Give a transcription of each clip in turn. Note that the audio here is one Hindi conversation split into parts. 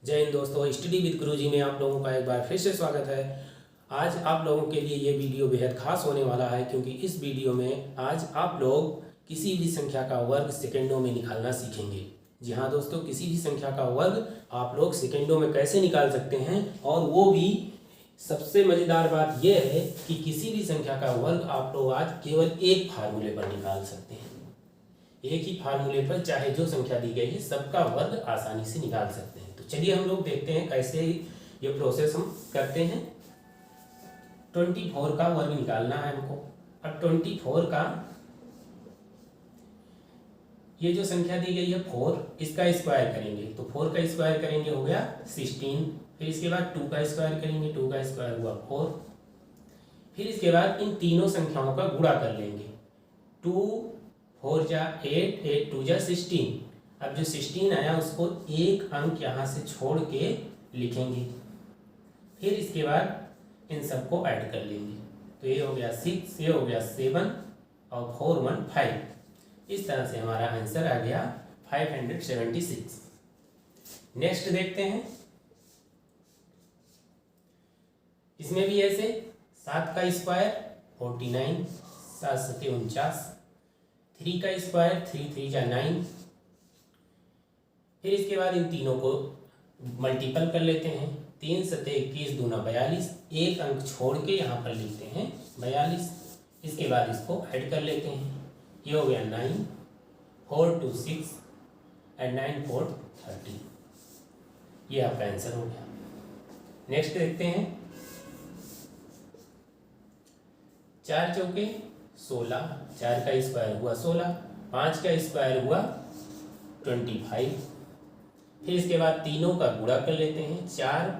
जय हिंद दोस्तों, स्टडी विद गुरुजी में आप लोगों का एक बार फिर से स्वागत है। आज आप लोगों के लिए ये वीडियो बेहद खास होने वाला है क्योंकि इस वीडियो में आज आप लोग किसी भी संख्या का वर्ग सेकंडों में निकालना सीखेंगे। जी हाँ दोस्तों, किसी भी संख्या का वर्ग आप लोग सेकंडों में कैसे निकाल सकते हैं, और वो भी सबसे मज़ेदार बात यह है कि किसी भी संख्या का वर्ग आप लोग आज केवल एक फार्मूले पर निकाल सकते हैं। एक ही फार्मूले पर चाहे जो संख्या दी गई है सबका वर्ग आसानी से निकाल सकते हैं। तो चलिए हम लोग देखते हैं कैसे ये प्रोसेस हम करते हैं। 24 का वर्ग निकालना है हमको। अब 24 का ये जो संख्या दी गई है 4, इसका स्क्वायर करेंगे तो 4 का स्क्वायर करेंगे हो गया 16। फिर इसके बाद 2 का स्क्वायर करेंगे, 2 का स्क्वायर हुआ 4। फिर इसके बाद इन तीनों संख्याओं का गुणा कर लेंगे। 2 4 जा 8, 8 2 जा 16। अब जो 16 आया उसको एक अंक यहाँ से छोड़ के लिखेंगे। फिर इसके बाद इन सबको ऐड कर लेंगे तो ये हो गया 6, ये हो गया 7 और 4 1 5। इस तरह से हमारा आंसर आ गया 576। नेक्स्ट देखते हैं। इसमें भी ऐसे 7 का स्क्वायर 49, 7 7 49। 3 का स्क्वायर 3 3 जा 9। फिर इसके बाद इन तीनों को मल्टीपल कर लेते हैं। 3 7 21 दूना 42, एक अंक छोड़ के यहाँ पर लिखते हैं 42। इसके बाद इसको ऐड कर लेते हैं। ये हो गया 9, 4 2 6 एंड 9 4 30। ये आपका आंसर हो गया। नेक्स्ट देखते हैं। 4 चौके 16, 4 का स्क्वायर हुआ 16, 5 का स्क्वायर हुआ 25। फिर इसके बाद तीनों का गुणा कर लेते हैं। 4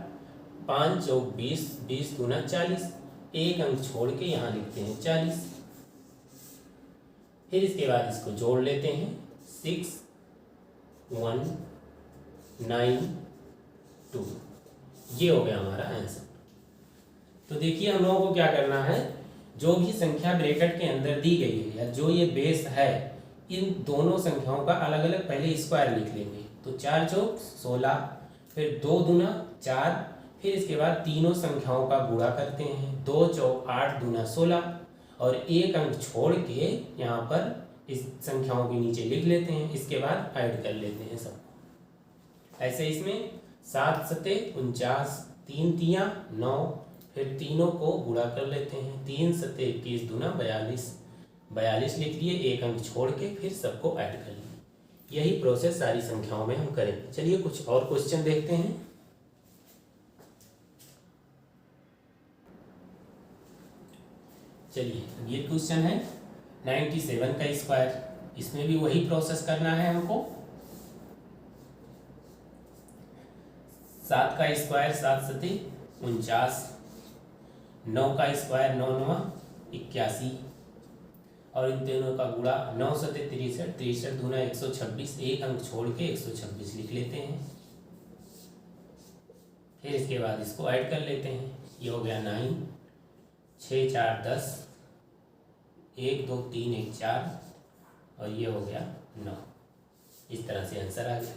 5 चौक 20, 20 दूना 40, एक अंक छोड़ के यहाँ लिखते हैं 40। फिर इसके बाद इसको जोड़ लेते हैं। 6 1 9 2। ये हो गया हमारा आंसर। तो देखिए हम लोगों को क्या करना है, जो भी संख्या ब्रैकेट के अंदर दी गई है या जो ये बेस है, इन दोनों संख्याओं का अलग अलग पहले स्क्वायर लिख लेंगे। तो 4 चौक 16, फिर 2 दूना 4, फिर इसके बाद तीनों संख्याओं का गुणा करते हैं। 2 चौक 8 दूना 16 और एक अंक छोड़ के यहाँ पर इस संख्याओं के नीचे लिख लेते हैं। इसके बाद ऐड कर लेते हैं सबको। ऐसे इसमें 7 7 49, 3 3 9, फिर तीनों को गुणा कर लेते हैं। 3 7 21 दूना 42, 42 लिख लिए, एक अंक छोड़ के फिर सबको ऐड कर लिए। यही प्रोसेस सारी संख्याओं में हम करेंगे। चलिए कुछ और क्वेश्चन देखते हैं। चलिए ये क्वेश्चन है 97 का स्क्वायर। इसमें भी वही प्रोसेस करना है हमको। 7 का स्क्वायर 7 7 49, 9 का स्क्वायर 9 9 81 और इन तीनों का गुणा 9 7 63, 63 दूना 126, एक अंक छोड़ के 126 लिख लेते हैं। फिर इसके बाद इसको ऐड कर लेते हैं। ये हो गया 9, 6 4 10, 1 2 3 1 4 और ये हो गया 9। इस तरह से आंसर आ गया।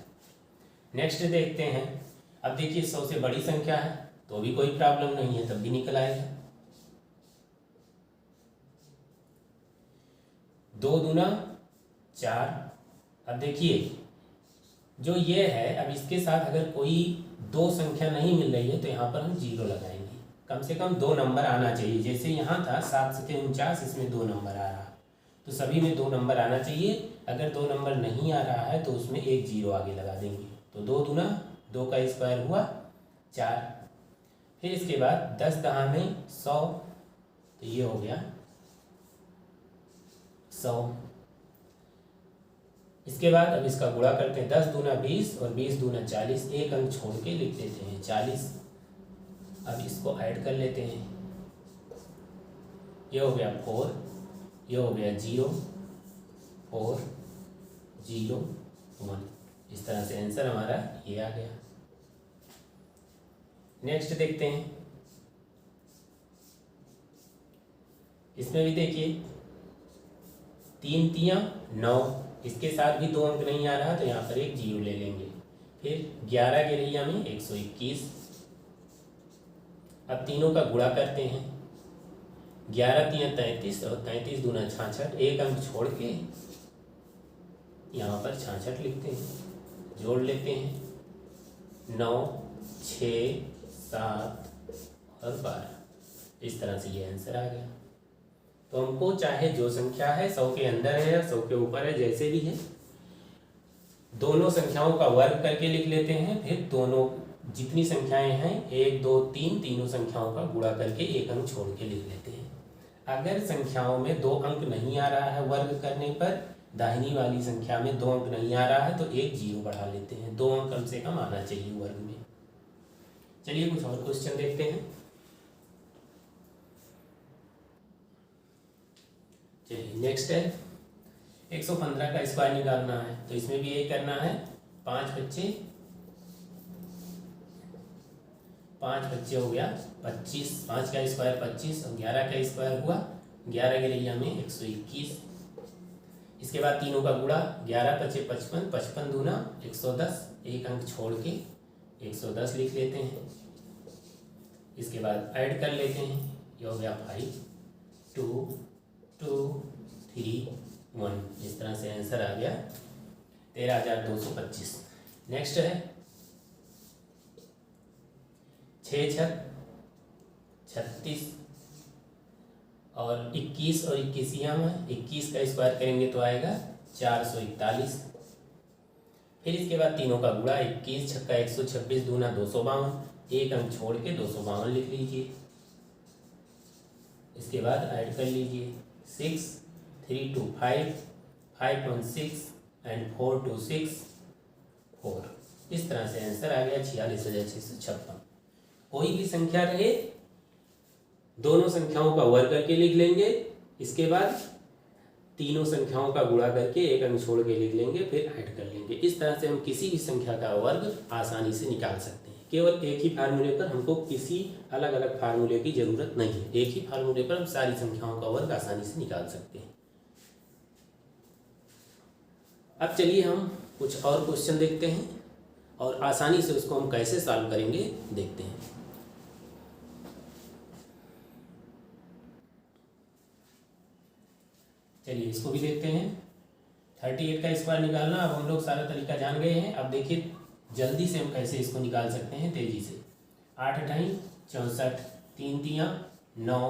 नेक्स्ट देखते हैं। अब देखिए 100 से बड़ी संख्या है तो भी कोई प्रॉब्लम नहीं है, तब भी निकल आएगा। 2 दूना 4। अब देखिए जो ये है, अब इसके साथ अगर कोई दो संख्या नहीं मिल रही है तो यहाँ पर हम 0 लगाएंगे। कम से कम 2 नंबर आना चाहिए। जैसे यहाँ था 7 7 49, इसमें 2 नंबर आ रहा, तो सभी में 2 नंबर आना चाहिए। अगर 2 नंबर नहीं आ रहा है तो उसमें एक 0 आगे लगा देंगे। तो 2 दूना 2 का स्क्वायर हुआ 4। फिर इसके बाद 10 दहाने 100, तो ये हो गया 100। इसके बाद अब इसका गुणा करते हैं। 10 दूना 20 और 20 दूना 40, एक अंक छोड़ के लिख देते हैं 40। अब इसको ऐड कर लेते हैं। ये हो गया 4, ये हो गया 0 4 0 1। इस तरह से आंसर हमारा ये आ गया। नेक्स्ट देखते हैं। इसमें भी देखिए 3 3 9, इसके साथ भी 2 अंक नहीं आ रहा तो यहाँ पर एक 0 ले लेंगे। फिर 11 गिरैया में 121। अब तीनों का गुणा करते हैं, 11 तियां 33 और 33 दूना 66, एक अंक छोड़ के यहाँ पर 66 लिखते हैं, जोड़ लेते हैं 9, 6, 7 और 12। इस तरह से ये आंसर आ गया। तो हमको चाहे जो संख्या है 100 के अंदर है या 100 के ऊपर है, जैसे भी है, दोनों संख्याओं का वर्ग करके लिख लेते हैं। फिर दोनों जितनी संख्याएं हैं 1, 2, 3 तीनों संख्याओं का गुणा करके एक अंक छोड़ के लिख लेते हैं। अगर संख्याओं में 2 अंक नहीं आ रहा है वर्ग करने पर, दाहिनी वाली संख्या में 2 अंक नहीं आ रहा है, तो एक 0 बढ़ा लेते हैं। 2 अंक कम से कम आना चाहिए वर्ग में। चलिए कुछ और क्वेश्चन देखते हैं। चलिए नेक्स्ट है 115 का स्क्वायर निकालना है। तो इसमें भी यही करना है, 5 बच्चे हो गया 25, 5 का स्क्वायर 25 और 11 का स्क्वायर हुआ 11 गिरैया में 121। इसके बाद तीनों का गुणा, 11 पचे 55, 55 दूना 110, एक अंक छोड़ के 110 लिख लेते हैं। इसके बाद ऐड कर लेते हैं, ये हो गया 5, 2, 2, 3, 1। इस तरह से आंसर आ गया 13,225। नेक्स्ट है 6 छक 36 और 21 और 21 यहाँ है, 21 का स्क्वायर करेंगे तो आएगा 441। फिर इसके बाद तीनों का गुणा, 21 छक्का 126 दूना 252, एक अंक छोड़ के 252 लिख लीजिए। इसके बाद ऐड कर लीजिए 6, 3 to 5, 5 on 6 एंड 4 to 6, 4। इस तरह से आंसर आ गया 46,656। कोई भी संख्या रहे, दोनों संख्याओं का वर्ग करके लिख लेंगे। इसके बाद तीनों संख्याओं का गुणा करके एक अंक छोड़ के लिख लेंगे, फिर ऐड कर लेंगे। इस तरह से हम किसी भी संख्या का वर्ग आसानी से निकाल सकते हैं। केवल एक ही फार्मूले पर, हमको किसी अलग अलग फार्मूले की जरूरत नहीं है। एक ही फार्मूले पर हम सारी संख्याओं का वर्ग आसानी से निकाल सकते हैं। अब चलिए हम कुछ और क्वेश्चन देखते हैं और आसानी से उसको हम कैसे सॉल्व करेंगे देखते हैं। चलिए इसको भी देखते हैं। 38 का स्क्वायर निकालना, अब हम लोग सारा तरीका जान गए हैं। अब देखिए जल्दी से हम कैसे इसको निकाल सकते हैं तेजी से। 8 अठाई 64, 3 तियां 9,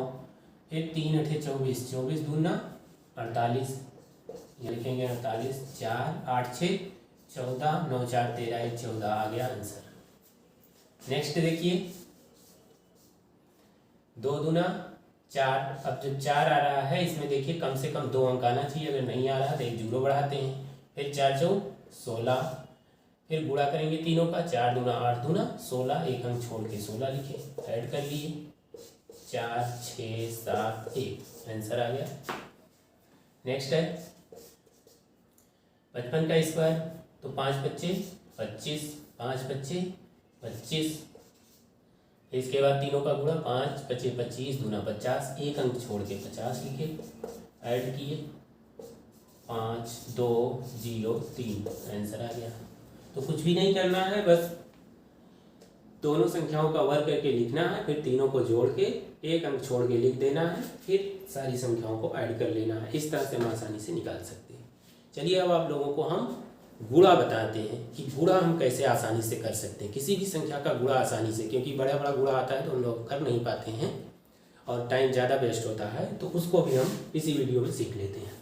फिर 3 अठे 24, 24 दूना 48, यहाँ लिखेंगे 48, 4 8 6 14, 9 4 13 1 14 आ गया आंसर। नेक्स्ट देखिए 2 दूना 4। अब जब 4 आ रहा है, इसमें देखिए कम से कम 2 अंक आना चाहिए। अगर नहीं आ रहा तो एक 0 बढ़ाते हैं। फिर 4 4 16, फिर गुणा करेंगे तीनों का, 4 दूना 8 दूना 16, एक अंक छोड़ के 16 लिखे, ऐड कर लिए 4 6 7 1, आंसर आ गया। नेक्स्ट है 55 का स्क्वायर, तो 5 बच्चे 25, 5 बच्चे 25। इसके बाद तीनों का गुणा, 5 बचे 25 दूना 50, एक अंक छोड़ के 50 लिखे, ऐड किए 5 2 0 3, आंसर आ गया। तो कुछ भी नहीं करना है, बस दोनों संख्याओं का वर्ग करके लिखना है, फिर तीनों को जोड़ के एक अंक छोड़ के लिख देना है, फिर सारी संख्याओं को ऐड कर लेना है। इस तरह से हम आसानी से निकाल सकते हैं। चलिए अब आप लोगों को हम गुणा बताते हैं कि गुणा हम कैसे आसानी से कर सकते हैं। किसी भी संख्या का गुणा आसानी से, क्योंकि बड़ा बड़ा गुणा आता है तो हम लोग कर नहीं पाते हैं और टाइम ज़्यादा वेस्ट होता है, तो उसको भी हम इसी वीडियो में सीख लेते हैं।